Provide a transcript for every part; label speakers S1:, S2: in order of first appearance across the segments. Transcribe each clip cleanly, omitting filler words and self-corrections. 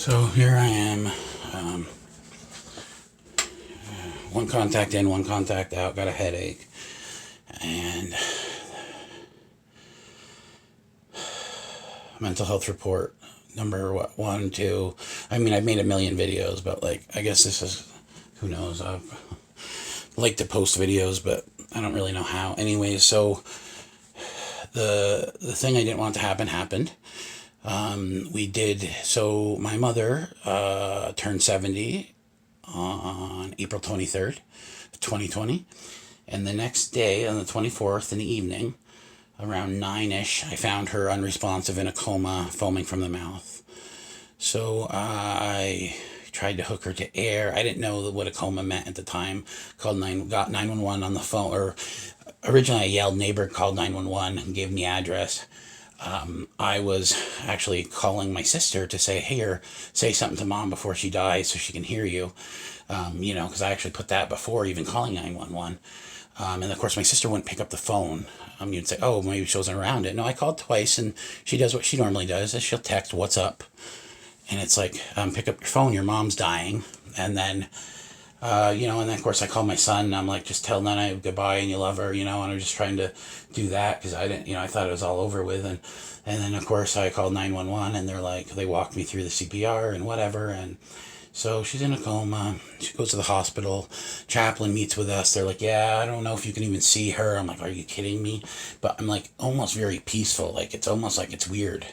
S1: So here I am, um, one contact in, one contact out, got a headache, and mental health report number what, one, two. I mean, I've made a million videos, but like, I guess this is, who knows? I like to post videos, but I don't really know how. Anyways, so the thing I didn't want to happen happened. We did. So my mother turned 70 on April 23rd, 2020. And the next day, on the 24th in the evening, around 9-ish, I found her unresponsive in a coma, foaming from the mouth. So I tried to hook her to air. I didn't know what a coma meant at the time. Got 911 on the phone, or originally I yelled, neighbor called 911 and gave me address. I was actually calling my sister to say, here, say something to mom before she dies so she can hear you. Because I actually put that before even calling 911. And of course, my sister wouldn't pick up the phone. You'd say, oh, maybe she wasn't around it. No, I called twice, and she does what she normally does, is she'll text, what's up? And it's like, pick up your phone, your mom's dying. And then, and then of course I call my son, and I'm like, just tell Nana goodbye and you love her, and I'm just trying to do that because I didn't, I thought it was all over with. And then of course I called 911, and they're like, they walked me through the CPR and whatever. And so she's in a coma. She goes to the hospital. Chaplain meets with us. They're like, yeah, I don't know if you can even see her. I'm like, are you kidding me? But I'm like, almost very peaceful. Like, it's almost like it's weird.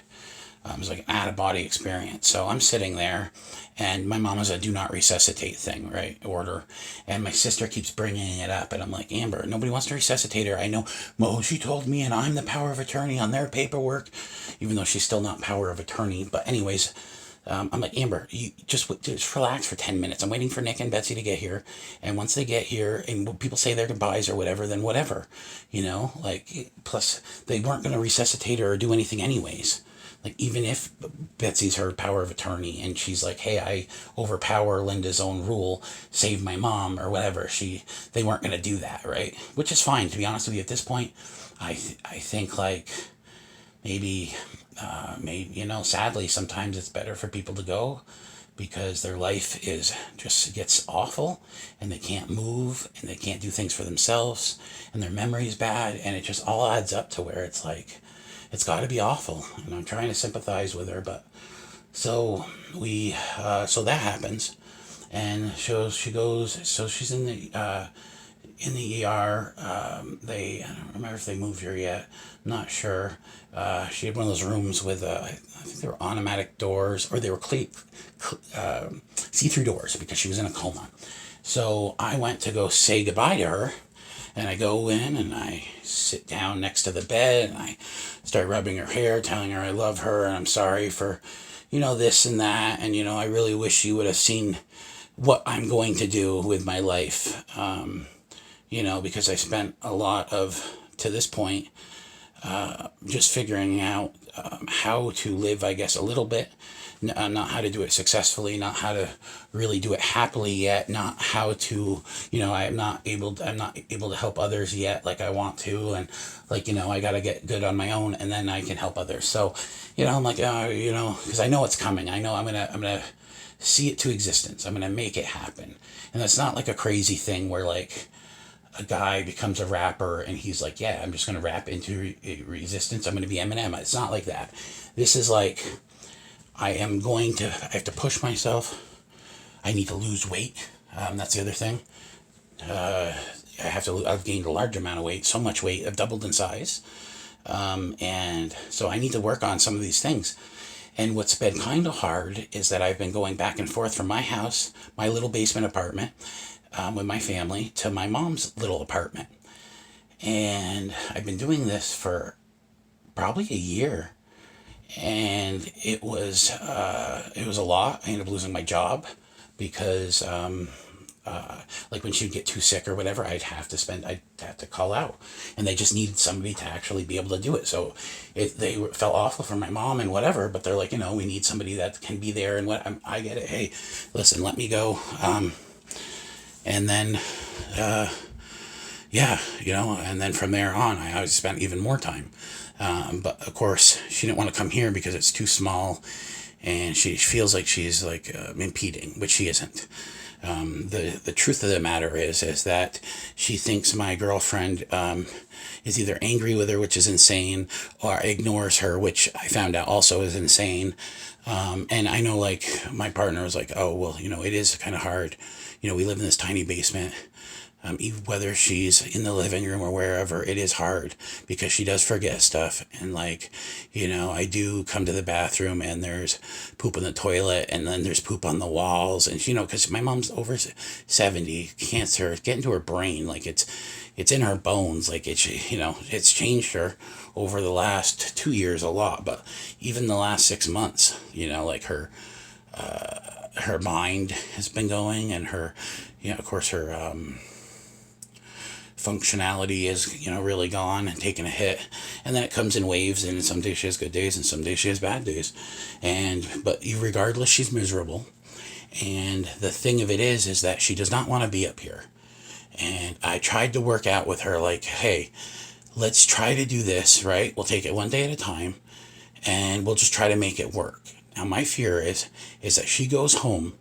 S1: It's like an out of body experience. So I'm sitting there, and my mom has a do not resuscitate thing, right? Order. And my sister keeps bringing it up. And I'm like, Amber, nobody wants to resuscitate her. I know, Mo, she told me, and I'm the power of attorney on their paperwork, even though she's still not power of attorney. But, anyways, I'm like, Amber, you just relax for 10 minutes. I'm waiting for Nick and Betsy to get here. And once they get here and people say their goodbyes or whatever, then whatever, plus they weren't going to resuscitate her or do anything anyways. Like, even if Betsy's her power of attorney and she's like, hey, I overpower Linda's own rule, save my mom or whatever, they weren't going to do that, right? Which is fine, to be honest with you. At this point, I think, like, maybe, sadly, sometimes it's better for people to go because their life gets awful, and they can't move, and they can't do things for themselves, and their memory's bad, and it just all adds up to where it's like, it's got to be awful. And I'm trying to sympathize with her, but so so that happens, and so she goes. So she's in the ER. I don't remember if they moved her yet. I'm not sure. She had one of those rooms with I think they were automatic doors, or they were see-through doors, because she was in a coma. So I went to go say goodbye to her, and I go in and I sit down next to the bed, and I start rubbing her hair, telling her I love her and I'm sorry for, this and that. And, I really wish you would have seen what I'm going to do with my life. Because I spent a lot to this point, just figuring out how to live, I guess, a little bit. Not how to do it successfully, not how to really do it happily yet, not how to, I'm not able to help others yet like I want to, and I got to get good on my own, and then I can help others. So, I'm like, because I know it's coming. I know I'm gonna see it to existence. I'm gonna make it happen, and that's not like a crazy thing where like a guy becomes a rapper and he's like, yeah, I'm just gonna rap into resistance. I'm gonna be Eminem. It's not like that. This is like, I have to push myself. I need to lose weight. That's the other thing. I've gained a large amount of weight, so much weight, I've doubled in size. And so I need to work on some of these things. And what's been kind of hard is that I've been going back and forth from my house, my little basement apartment, with my family, to my mom's little apartment. And I've been doing this for probably a year. And it was a lot. I ended up losing my job because like when she would get too sick or whatever, I'd have to call out, and they just needed somebody to actually be able to do it. So they felt awful for my mom and whatever, but they're like, we need somebody that can be there. And I get it. Hey, listen, let me go. And then and then from there on, I spent even more time. But of course, she didn't want to come here because it's too small, and she feels like she's like impeding, which she isn't. The truth of the matter is that she thinks my girlfriend is either angry with her, which is insane, or ignores her, which I found out also is insane. And I know, like, my partner was like, oh, well, it is kind of hard. We live in this tiny basement. Even whether she's in the living room or wherever, it is hard because she does forget stuff. And, like, I do come to the bathroom and there's poop in the toilet and then there's poop on the walls. And, because my mom's over 70, cancer, it's getting to her brain. Like, it's in her bones. Like, it's changed her over the last 2 years a lot. But even the last 6 months, like her mind has been going, and her, of course, her functionality is really gone and taking a hit. And then it comes in waves, and some days she has good days and some days she has bad days, but regardless, she's miserable. And the thing of it is that she does not want to be up here. And I tried to work out with her, like, hey, let's try to do this, right? We'll take it one day at a time and we'll just try to make it work. Now my fear is that she goes home,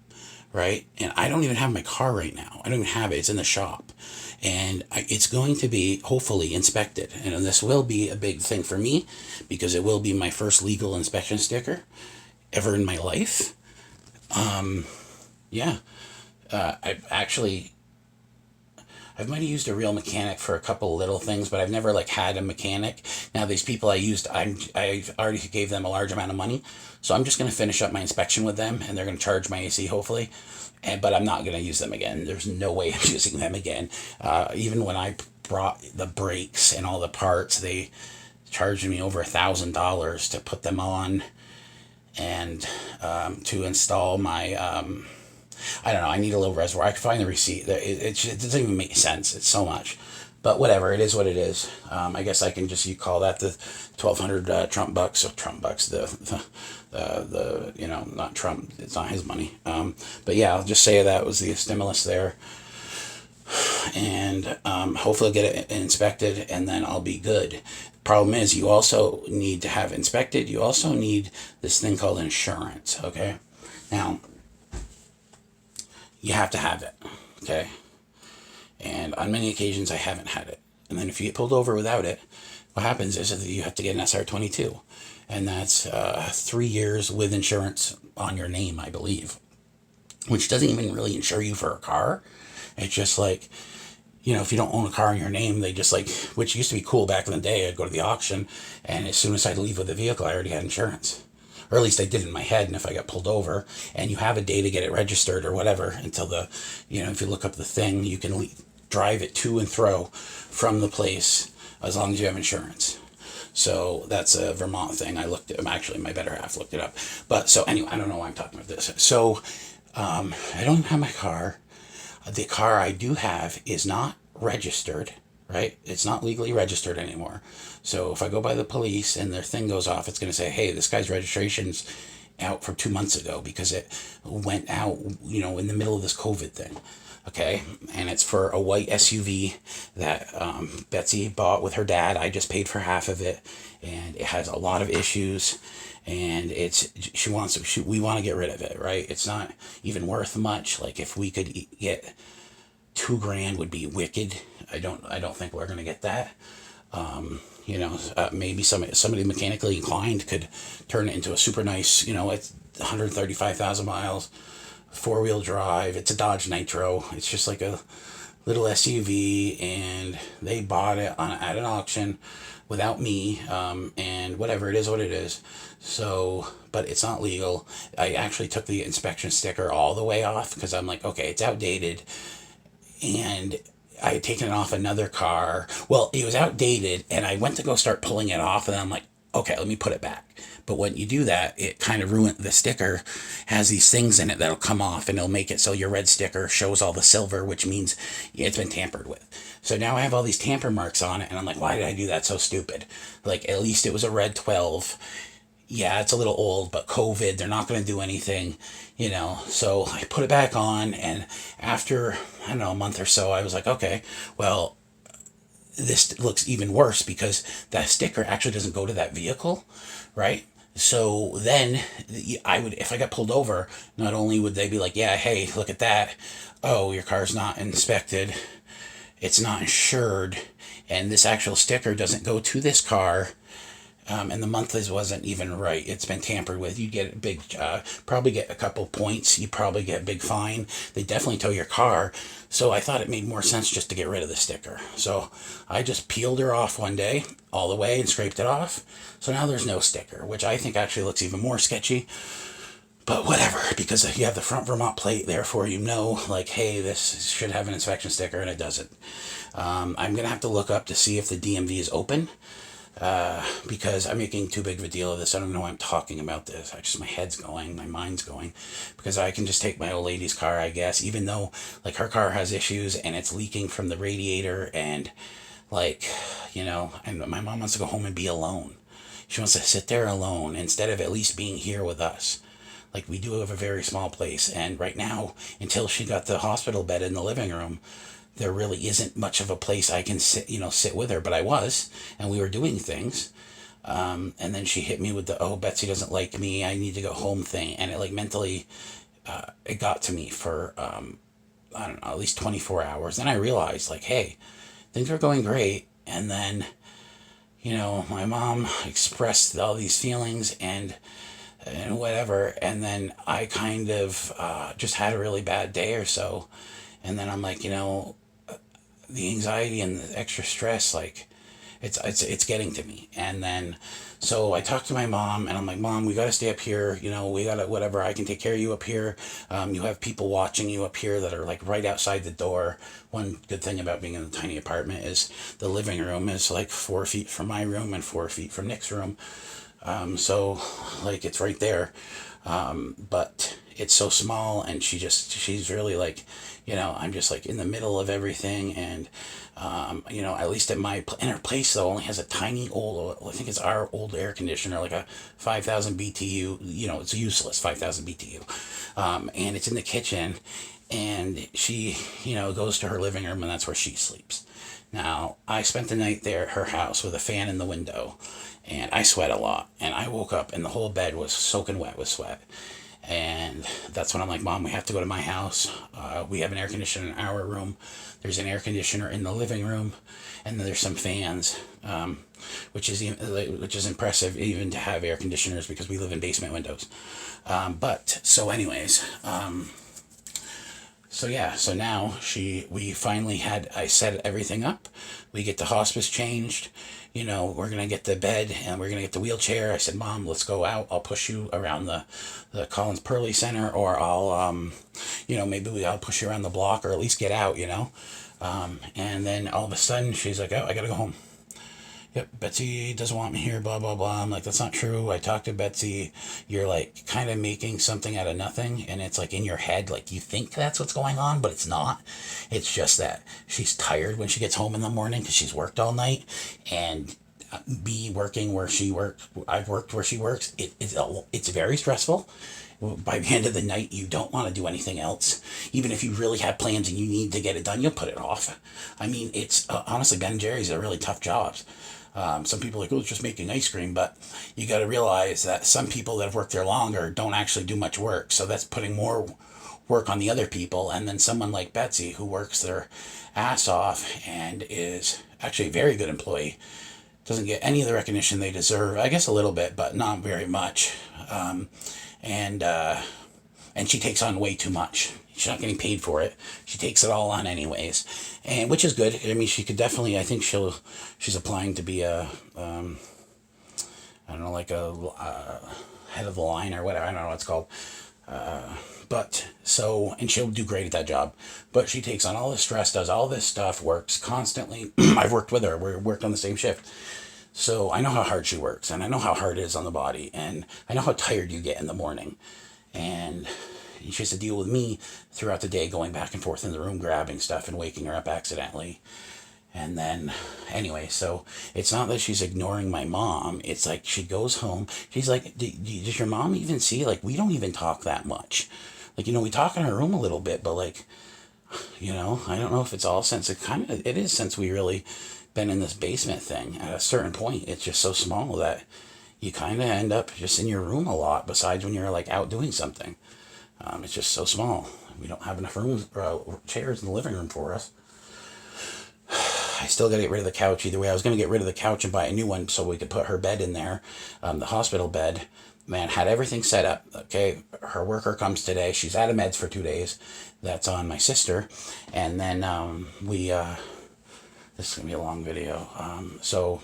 S1: right? And I don't even have my car right now. I don't even have it. It's in the shop. And it's going to be hopefully inspected. And this will be a big thing for me because it will be my first legal inspection sticker ever in my life. Yeah. I've might have used a real mechanic for a couple little things, but I've never like had a mechanic. Now these people I used, I already gave them a large amount of money, so I'm just going to finish up my inspection with them, and they're going to charge my AC hopefully, but I'm not going to use them again. There's no way I'm using them again. Even when I brought the brakes and all the parts, they charged me over $1,000 to put them on, and to install my I don't know. I need a little reservoir. I can find the receipt. It doesn't even make sense. It's so much, but whatever. It is what it is. I guess I can just you call that the 1,200 Trump bucks or Trump bucks. The not Trump. It's not his money. But yeah, I'll just say that was the stimulus there, and hopefully I'll get it inspected, and then I'll be good. Problem is, you also need to have inspected. You also need this thing called insurance. Okay, now. You have to have it, okay? And on many occasions, I haven't had it. And then if you get pulled over without it, what happens is that you have to get an SR22. And that's 3 years with insurance on your name, I believe, which doesn't even really insure you for a car. It's just like, if you don't own a car in your name, they just like, which used to be cool back in the day. I'd go to the auction, and as soon as I'd leave with the vehicle, I already had insurance. Or at least I did in my head, and if I got pulled over, and you have a day to get it registered or whatever, until if you look up the thing, you can drive it to and fro from the place as long as you have insurance. So that's a Vermont thing. Actually, my better half looked it up. But so anyway, I don't know why I'm talking about this. So I don't have my car. The car I do have is not registered, right? It's not legally registered anymore. So if I go by the police and their thing goes off, it's going to say, hey, this guy's registration's out from 2 months ago because it went out, in the middle of this COVID thing. Okay. And it's for a white SUV that Betsy bought with her dad. I just paid for half of it, and it has a lot of issues, and we want to get rid of it, right? It's not even worth much. Like, if we could get $2,000 would be wicked. I don't think we're going to get that. Maybe somebody mechanically inclined could turn it into a super nice, it's 135,000 miles, 4-wheel drive. It's a Dodge Nitro. It's just like a little SUV, and they bought it at an auction without me, and whatever, it is what it is. So, but it's not legal. I actually took the inspection sticker all the way off because I'm like, okay, it's outdated, and I had taken it off another car. Well, it was outdated, and I went to go start pulling it off, and I'm like, okay, let me put it back. But when you do that, it kind of ruined the sticker. Has these things in it that'll come off, and it'll make it so your red sticker shows all the silver, which means it's been tampered with. So now I have all these tamper marks on it, and I'm like, why did I do that? So stupid. Like, at least it was a red 12. Yeah, it's a little old, but COVID, they're not going to do anything, So I put it back on, and after, I don't know, a month or so, I was like, okay, well, this looks even worse because that sticker actually doesn't go to that vehicle, right? So then I would, if I got pulled over, not only would they be like, yeah, hey, look at that. Oh, your car's not inspected. It's not insured. And this actual sticker doesn't go to this car. And the monthlies wasn't even right. It's been tampered with. You get a big, probably get a couple points. You probably get a big fine. They definitely tow your car. So I thought it made more sense just to get rid of the sticker. So I just peeled her off one day all the way and scraped it off. So now there's no sticker, which I think actually looks even more sketchy. But whatever, because you have the front Vermont plate, therefore you know, like, hey, this should have an inspection sticker, and it doesn't. I'm going to have to look up to see if the DMV is open. Because I'm making too big of a deal of this. I don't know why I'm talking about this. My head's going, my mind's going, because I can just take my old lady's car, I guess, even though like her car has issues and it's leaking from the radiator, and like, and my mom wants to go home and be alone. She wants to sit there alone instead of at least being here with us. Like, we do have a very small place, and right now, until she got the hospital bed in the living room, there really isn't much of a place I can sit with her. But I was, and we were doing things. And then she hit me with the, oh, Betsy doesn't like me, I need to go home thing. And it like mentally, it got to me for, I don't know, at least 24 hours. Then I realized like, hey, things were going great. And then, my mom expressed all these feelings and whatever. And then I kind of just had a really bad day or so. And then I'm like, the anxiety and the extra stress, like it's getting to me. And then so I talked to my mom, and I'm like, Mom, we got to stay up here, we got to, whatever, I can take care of you up here. You have people watching you up here that are like right outside the door. One good thing about being in a tiny apartment is the living room is like 4 feet from my room and 4 feet from Nick's room. So like it's right there. But it's so small, and she's really like, I'm just like in the middle of everything. And at least in her place though only has a tiny old, I think it's our old air conditioner, like a 5,000 BTU, it's useless 5,000 BTU. And it's in the kitchen, and she, goes to her living room, and that's where she sleeps. Now, I spent the night there at her house with a fan in the window, and I sweat a lot. And I woke up, and the whole bed was soaking wet with sweat. And that's when I'm like, Mom, we have to go to my house. We have an air conditioner in our room. There's an air conditioner in the living room, and then there's some fans, which is impressive even to have air conditioners because we live in basement windows. But so, anyways. So yeah, so now we finally I set everything up. We get the hospice changed. We're gonna get the bed, and we're gonna get the wheelchair. I said, Mom, let's go out. I'll push you around the Collins Pearly Center, or I'll push you around the block, or at least get out. And then all of a sudden she's like, oh, I gotta go home. Yep, Betsy doesn't want me here, blah, blah, blah. I'm like, that's not true. I talked to Betsy. You're like kind of making something out of nothing. And it's like in your head, like you think that's what's going on, but it's not. It's just that she's tired when she gets home in the morning because she's worked all night. And me working where she works, I've worked where she works. It's very stressful. By the end of the night, you don't want to do anything else. Even if you really have plans and you need to get it done, you'll put it off. I mean, it's honestly, Ben & Jerry's are really tough jobs. Some people are like, oh, it's just making ice cream, but you got to realize that some people that have worked there longer don't actually do much work. So that's putting more work on the other people. And then someone like Betsy, who works their ass off and is actually a very good employee, doesn't get any of the recognition they deserve. I guess a little bit, but not very much. And she takes on way too much. She's not getting paid for it. She takes it all on anyways, and which is good. I mean, she could definitely. I think she's applying to be a, I don't know, like a head of the line or whatever. I don't know what it's called. And she'll do great at that job. But she takes on all this stress, does all this stuff, works constantly. I've worked with her. We worked on the same shift. So I know how hard she works, and I know how hard it is on the body, and I know how tired you get in the morning. And she has to deal with me throughout the day, going back and forth in the room, grabbing stuff and waking her up accidentally. And then, anyway, so it's not that she's ignoring my mom. It's like she goes home. She's like, does your mom even see? Like, we don't even talk that much. Like, we talk in her room a little bit, but like, I don't know if it's all since it is since we really been in this basement thing. At a certain point, it's just so small that you kind of end up just in your room a lot, besides when you're like out doing something. It's just so small. We don't have enough rooms, chairs in the living room for us. I still got to get rid of the couch either way. I was going to get rid of the couch and buy a new one so we could put her bed in there, the hospital bed. Man, had everything set up. Okay, her worker comes today. She's out of meds for 2 days. That's on my sister. And then this is going to be a long video. So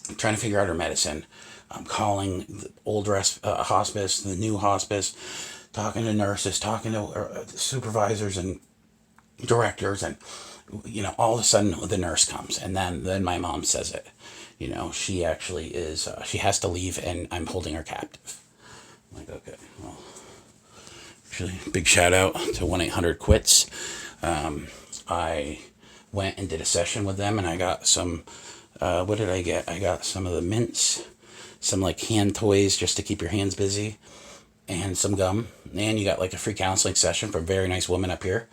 S1: I'm trying to figure out her medicine. I'm calling the old hospice, the new hospice, talking to nurses, talking to supervisors and directors, and all of a sudden the nurse comes, and then my mom says it. She actually is. She has to leave, and I'm holding her captive. I'm like, okay, well, actually, big shout out to 1-800-QUITS. I went and did a session with them, and I got some. What did I get? I got some of the mints, some like hand toys just to keep your hands busy, and some gum. And you got like a free counseling session from a very nice woman up here.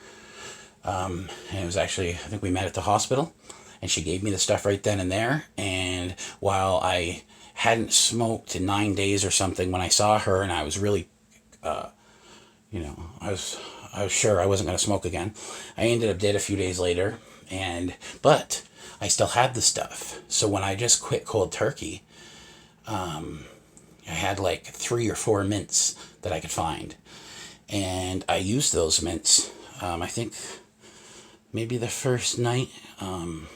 S1: And it was actually, I think we met at the hospital, and she gave me the stuff right then and there. And while I hadn't smoked in 9 days or something, when I saw her, and I was really, I was sure I wasn't going to smoke again. I ended up dead a few days later, but I still had the stuff. So when I just quit cold turkey, I had like 3 or 4 mints that I could find, and I used those mints. I think maybe the first night, and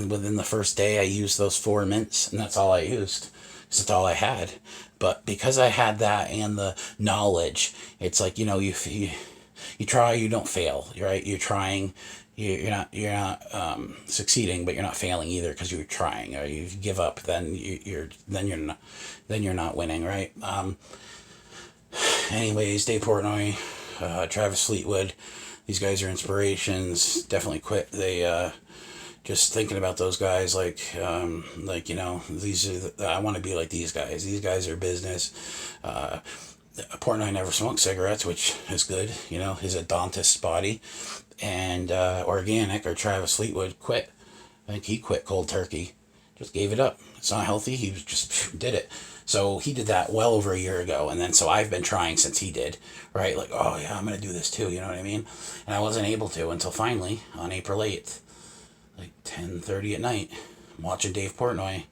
S1: within the first day, I used those 4 mints, and that's all I used. That's all I had. But because I had that and the knowledge, it's like, you try, you don't fail, right? You're trying, you're not succeeding, but you're not failing either, because you're trying. Or you give up, then you're not winning, right? Anyways, Dave Portnoy, Travis Fleetwood, these guys are inspirations. Definitely quit. They just thinking about those guys, these are. I want to be like these guys. These guys are business. Portnoy never smoked cigarettes, which is good. His odontist body, and organic, or Travis Fleetwood, quit. I think he quit cold turkey. Just gave it up. It's not healthy. He just did it. So he did that well over a year ago, and then so I've been trying since he did, right? Like, oh yeah, I'm gonna do this too, you know what I mean? And I wasn't able to until finally on April 8th, like 10:30 at night, I'm watching Dave Portnoy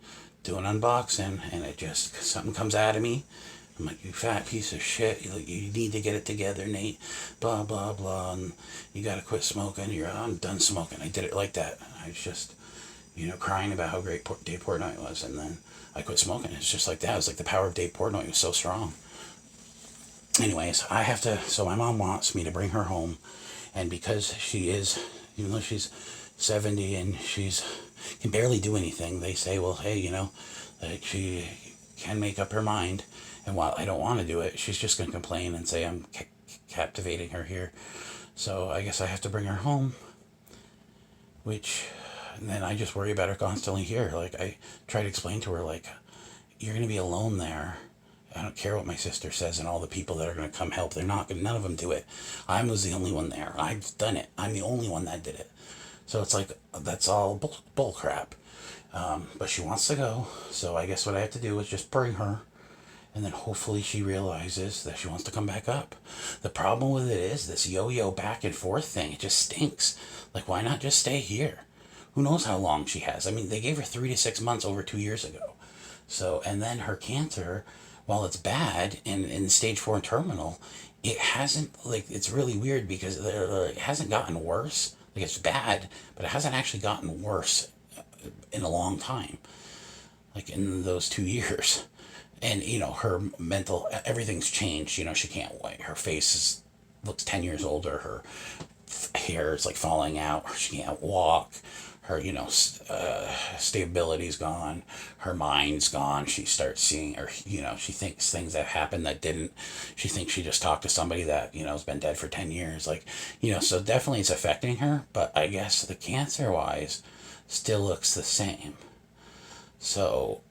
S1: do an unboxing, and it just, something comes out of me. I'm like, you fat piece of shit, you need to get it together, Nate, blah blah blah, and you gotta quit smoking. I'm done smoking. I did it like that. I was just, crying about how great Dave Portnoy was, and then I quit smoking. It's just like that. It was like the power of Dave Portnoy was so strong. Anyways, I have to. So my mom wants me to bring her home, and because she is, even though she's 70 and she's can barely do anything, they say, well, hey, like she can make up her mind. And while I don't want to do it, she's just going to complain and say I'm captivating her here. So I guess I have to bring her home, and then I just worry about her constantly here. Like, I try to explain to her, like, you're going to be alone there. I don't care what my sister says and all the people that are going to come help. They're not going to, none of them do it. I was the only one there. I've done it. I'm the only one that did it. So it's like, that's all bull crap. But she wants to go. So I guess what I have to do is just bring her. And then hopefully she realizes that she wants to come back up. The problem with it is this yo-yo back and forth thing. It just stinks. Like, why not just stay here? Who knows how long she has? I mean, they gave her 3 to 6 months over 2 years ago. So, and then her cancer, while it's bad and in stage 4 and terminal, it hasn't, like, it's really weird because it hasn't gotten worse. Like, it's bad, but it hasn't actually gotten worse in a long time. Like, in those 2 years. And, her mental, everything's changed. She can't, her face looks 10 years older. Her hair is like falling out. She can't walk. Her, stability's gone. Her mind's gone. She starts seeing, or, she thinks things that happened that didn't. She thinks she just talked to somebody that, has been dead for 10 years. Like, so definitely it's affecting her. But I guess the cancer-wise still looks the same. So,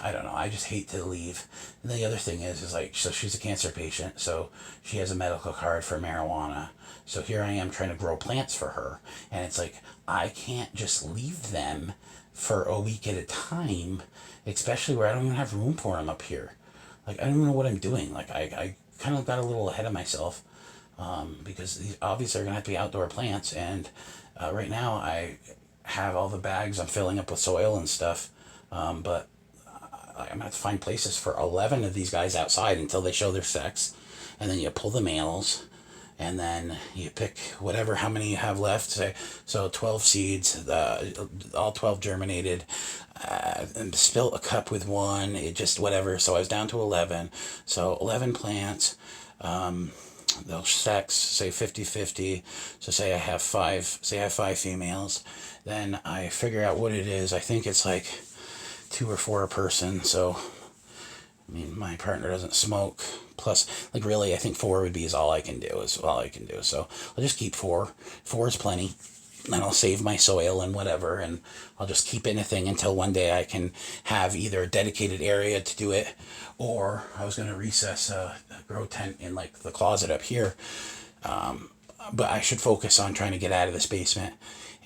S1: I don't know. I just hate to leave. And the other thing is like, so she's a cancer patient, so she has a medical card for marijuana. So here I am trying to grow plants for her. And it's like, I can't just leave them for a week at a time, especially where I don't even have room for them up here. Like, I don't even know what I'm doing. Like, I kind of got a little ahead of myself, because these obviously are going to have to be outdoor plants. And right now I have all the bags I'm filling up with soil and stuff. But I'm going to have to find places for 11 of these guys outside until they show their sex. And then you pull the males, and then you pick whatever, how many you have left. Say, so 12 seeds, all 12 germinated, and spill a cup with one, it just whatever. So I was down to 11. So 11 plants. They'll sex, say 50-50. So say I have five females. Then I figure out what it is. I think it's like 2 or 4 a person. So I mean, my partner doesn't smoke. Plus, like, really, I think 4 would be is all I can do. Is all I can do. So I'll just keep 4. 4 is plenty. And I'll save my soil and whatever, and I'll just keep it in a thing until one day I can have either a dedicated area to do it, or I was going to recess a grow tent in like the closet up here. But I should focus on trying to get out of this basement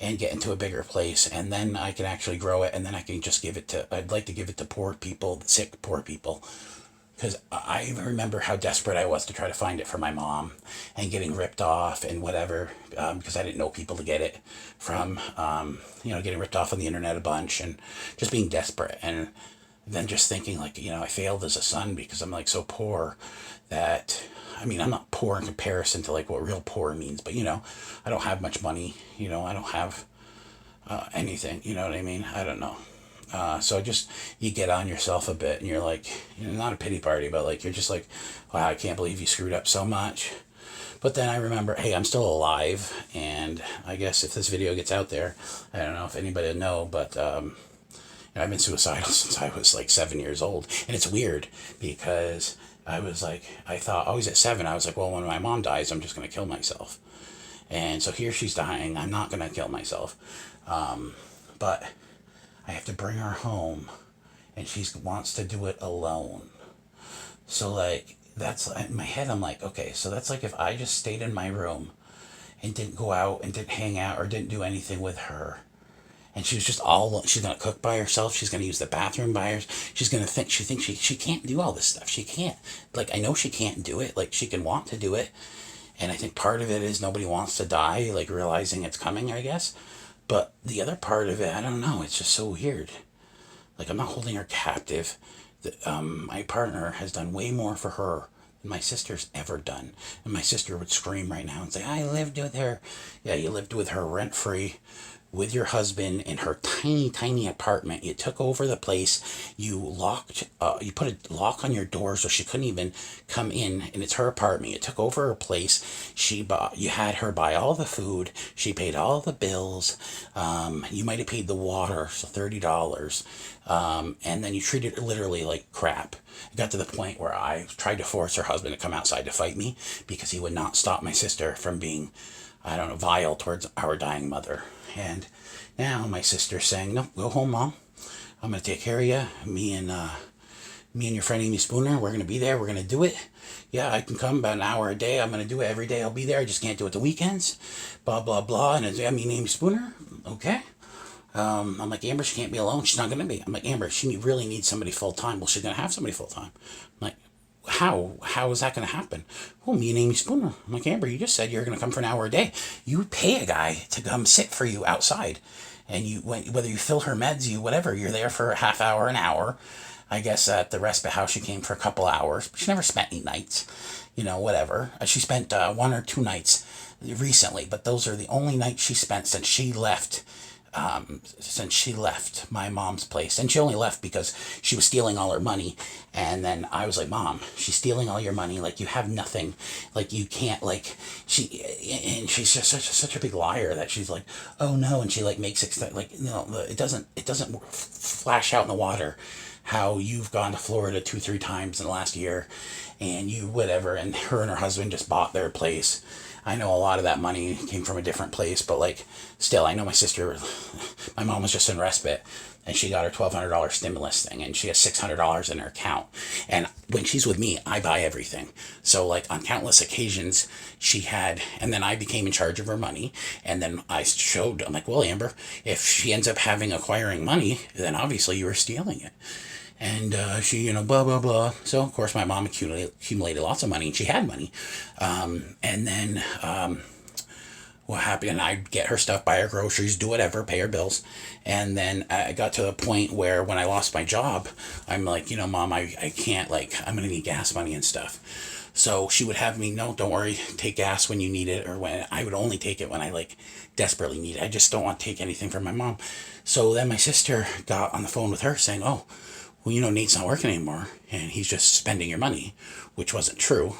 S1: and get into a bigger place, and then I can actually grow it, and then I can just give it to, I'd like to give it to poor people, sick poor people, because I remember how desperate I was to try to find it for my mom, and getting ripped off and whatever, because I didn't know people to get it from, getting ripped off on the internet a bunch, and just being desperate. And then just thinking, like, I failed as a son because I'm like so poor that, I mean, I'm not poor in comparison to like what real poor means, but I don't have much money, I don't have anything, you know what I mean? I don't know. So just, you get on yourself a bit, and you're like, not a pity party, but like, you're just like, wow, I can't believe you screwed up so much. But then I remember, hey, I'm still alive, and I guess if this video gets out there, I don't know if anybody will know, but I've been suicidal since I was like 7 years old. And it's weird because I was like, I thought always at 7, I was like, well, when my mom dies, I'm just going to kill myself. And so here she's dying. I'm not going to kill myself. But I have to bring her home, and she wants to do it alone. So like, that's in my head. I'm like, okay, so that's like if I just stayed in my room and didn't go out and didn't hang out or didn't do anything with her, and she was just she's gonna cook by herself, she's gonna use the bathroom by herself, she's gonna think, she thinks she can't do all this stuff, she can't, like, I know she can't do it, like, she can want to do it, and I think part of it is nobody wants to die, like, realizing it's coming, I guess, but the other part of it, I don't know, it's just so weird, like, I'm not holding her captive. My partner has done way more for her than my sister's ever done, and my sister would scream right now and say, I lived with her. Yeah, you lived with her rent-free, with your husband, in her tiny, tiny apartment. You took over the place. You you put a lock on your door so she couldn't even come in, and it's her apartment. You took over her place. You had her buy all the food. She paid all the bills. You might have paid the water, so $30. And then you treated her literally like crap. It got to the point where I tried to force her husband to come outside to fight me because he would not stop my sister from being, I don't know, vile towards our dying mother. And now my sister's saying, no, go home, Mom. I'm going to take care of you. Me and your friend Amy Spooner, we're going to be there. We're going to do it. Yeah, I can come about an hour a day. I'm going to do it every day. I'll be there. I just can't do it the weekends. Blah, blah, blah. And Amy Spooner. Okay. I'm like, Amber, she can't be alone. She's not going to be. I'm like, Amber, she really needs somebody full time. Well, she's going to have somebody full time. I'm like, how is that going to happen? Well, me and Amy Spooner. I'm like, Amber, you just said you're going to come for an hour a day. You pay a guy to come sit for you outside, and whether you fill her meds, whatever, you're there for a half hour, an hour. I guess at the respite house she came for a couple hours, but she never spent any nights, whatever. She spent 1 or 2 nights recently, but those are the only nights she spent since she left my mom's place. And she only left because she was stealing all her money. And then I was like, Mom, she's stealing all your money. Like, you have nothing. Like, you can't, like, she's just such a big liar that she's like, oh no. And she like makes it like, it doesn't flash out in the water how you've gone to Florida 2-3 times in the last year, and you whatever, and her husband just bought their place. I know a lot of that money came from a different place, but like still, I know my mom was just in respite, and she got her $1,200 stimulus thing, and she has $600 in her account. And when she's with me, I buy everything. So like on countless occasions, she had, and then I became in charge of her money. And then I'm like, well, Amber, if she ends up acquiring money, then obviously you were stealing it. And she, blah, blah, blah. So, of course, my mom accumulated lots of money, and she had money. And then what happened, and I'd get her stuff, buy her groceries, do whatever, pay her bills. And then I got to a point where when I lost my job, I'm like, Mom, I can't, like, I'm going to need gas money and stuff. So she would have me, no, don't worry, take gas when you need it, or when I would only take it when I like desperately need it. I just don't want to take anything from my mom. So then my sister got on the phone with her saying, oh, well, Nate's not working anymore, and he's just spending your money, which wasn't true.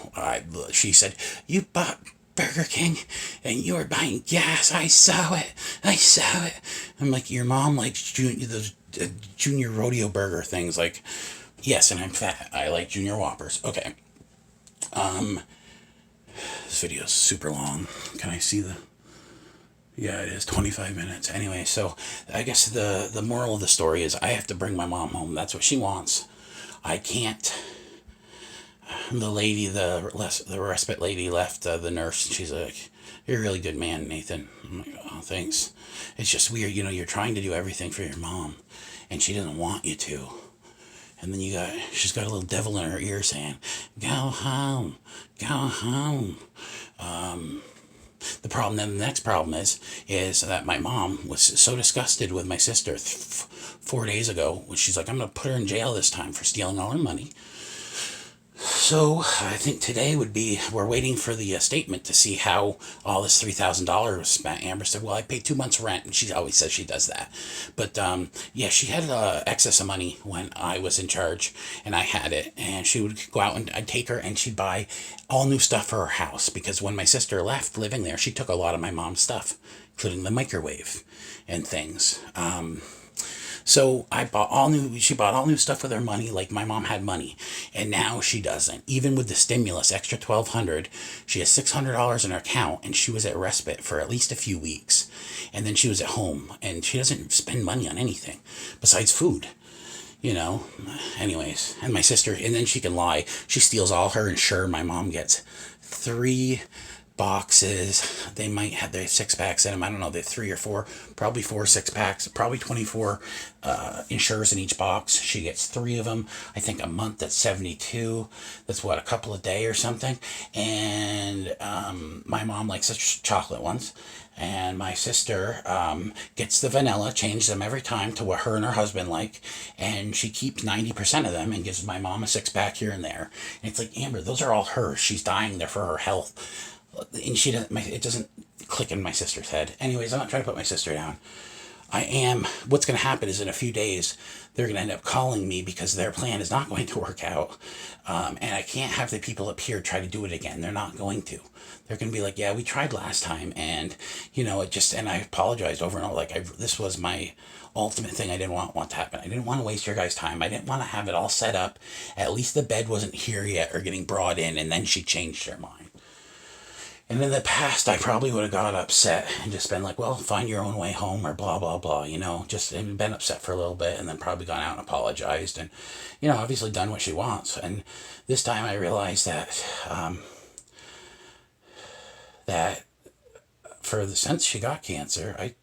S1: She said, you bought Burger King, and you were buying gas. I saw it. I'm like, your mom likes those junior rodeo burger things. Like, yes, and I'm fat. I like junior Whoppers. Okay. This video is super long. Can I see the... Yeah, it is 25 minutes. Anyway, so I guess the moral of the story is I have to bring my mom home. That's what she wants. I can't. The lady, the respite lady left, the nurse. She's like, you're a really good man, Nathan. I'm like, oh, thanks. It's just weird, you're trying to do everything for your mom, and she doesn't want you to. And then she's got a little devil in her ear saying, go home, go home. The next problem is that my mom was so disgusted with my sister 4 days ago, when she's like, I'm going to put her in jail this time for stealing all her money. So I think today we're waiting for the statement to see how all this $3,000 was spent. Amber said, well, I paid 2 months rent, and she always says she does that. But yeah, she had excess of money when I was in charge, and I had it. And she would go out, and I'd take her, and she'd buy all new stuff for her house. Because when my sister left living there, she took a lot of my mom's stuff, including the microwave and things. So she bought all new stuff with her money, like my mom had money, and now she doesn't. Even with the stimulus, extra $1,200, she has $600 in her account, and she was at respite for at least a few weeks. And then she was at home, and she doesn't spend money on anything besides food. Anyways, and my sister, and then she can lie. She steals all her Ensure. My mom gets 3 boxes. They might have their 6-packs in them. I don't know. They're 3 or 4, probably 4 6-packs, probably 24 Ensures in each box. She gets 3 of them. I think a month, that's 72. That's what, a couple a day or something. And my mom likes the chocolate ones. And my sister gets the vanilla, changes them every time to what her and her husband like, and she keeps 90% of them and gives my mom a 6-pack here and there. And it's like, Amber, those are all hers. She's dying there for her health. And it doesn't click in my sister's head. Anyways, I'm not trying to put my sister down. What's going to happen is in a few days, they're going to end up calling me because their plan is not going to work out. And I can't have the people up here try to do it again. They're not going to. They're going to be like, yeah, we tried last time. And, and I apologized over and over. This was my ultimate thing I didn't want to happen. I didn't want to waste your guys' time. I didn't want to have it all set up. At least the bed wasn't here yet or getting brought in, and then she changed her mind. And in the past, I probably would have got upset and just been like, well, find your own way home or blah, blah, blah, just been upset for a little bit and then probably gone out and apologized and, obviously done what she wants. And this time I realized that, since she got cancer, I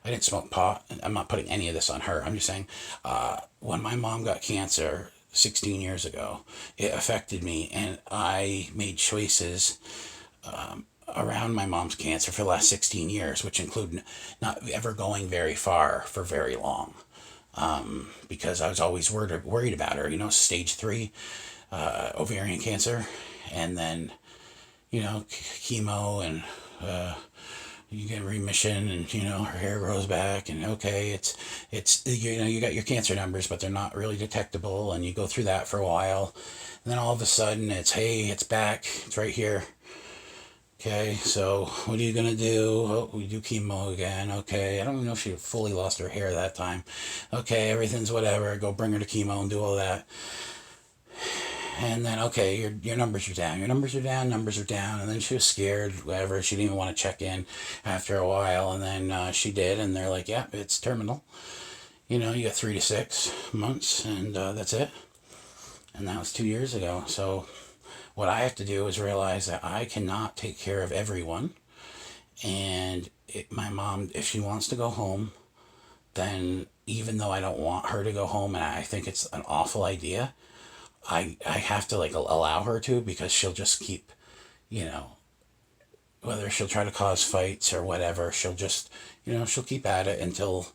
S1: didn't smoke pot. I'm not putting any of this on her. I'm just saying, when my mom got cancer 16 years ago, it affected me, and I made choices around my mom's cancer for the last 16 years, which include not ever going very far for very long, because I was always worried about her. Stage 3 ovarian cancer, and then chemo, and you get remission, and her hair grows back, and okay, it's you got your cancer numbers, but they're not really detectable, and you go through that for a while, and then all of a sudden it's back, it's right here. Okay, so what are you going to do? Oh, we do chemo again. Okay, I don't even know if she fully lost her hair that time. Okay, everything's whatever. Go bring her to chemo and do all that. And then, okay, your numbers are down. Your numbers are down. Numbers are down. And then she was scared. Whatever. She didn't even want to check in after a while. And then she did. And they're like, yeah, it's terminal. You got 3 to 6 months, and that's it. And that was 2 years ago. So what I have to do is realize that I cannot take care of everyone. And my mom, if she wants to go home, then even though I don't want her to go home and I think it's an awful idea, I have to like allow her to, because she'll just keep, you know, whether she'll try to cause fights or whatever, she'll just, she'll keep at it until,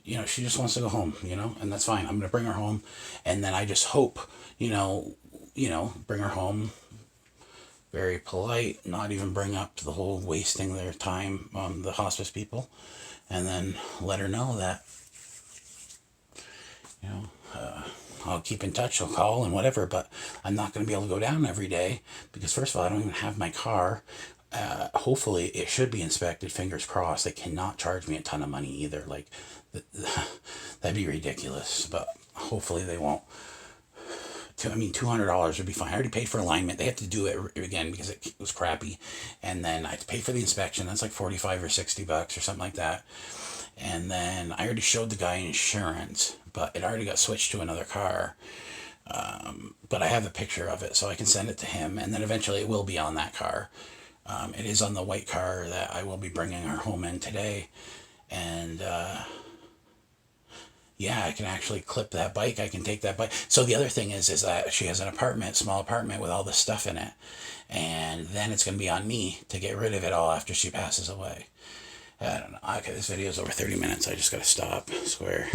S1: she just wants to go home, and that's fine. I'm going to bring her home. And then I just hope, bring her home very polite, not even bring up the whole wasting their time, the hospice people, and then let her know that, you know, I'll keep in touch, I'll call and whatever, but I'm not going to be able to go down every day because, first of all, I don't even have my car. Hopefully, it should be inspected, fingers crossed. They cannot charge me a ton of money either. Like, that'd be ridiculous, but hopefully they won't. $200 would be fine. I already paid for alignment. They have to do it again because it was crappy. And then I have to pay for the inspection. That's like 45 or $60 or something like that. And then I already showed the guy insurance, but it already got switched to another car. But I have a picture of it, so I can send it to him. And then eventually it will be on that car. It is on the white car that I will be bringing her home in today. And yeah, I can actually clip that bike. I can take that bike. So the other thing is that she has an apartment, small apartment with all this stuff in it. And then it's going to be on me to get rid of it all after she passes away. I don't know. Okay, this video is over 30 minutes. I just got to stop. Swear.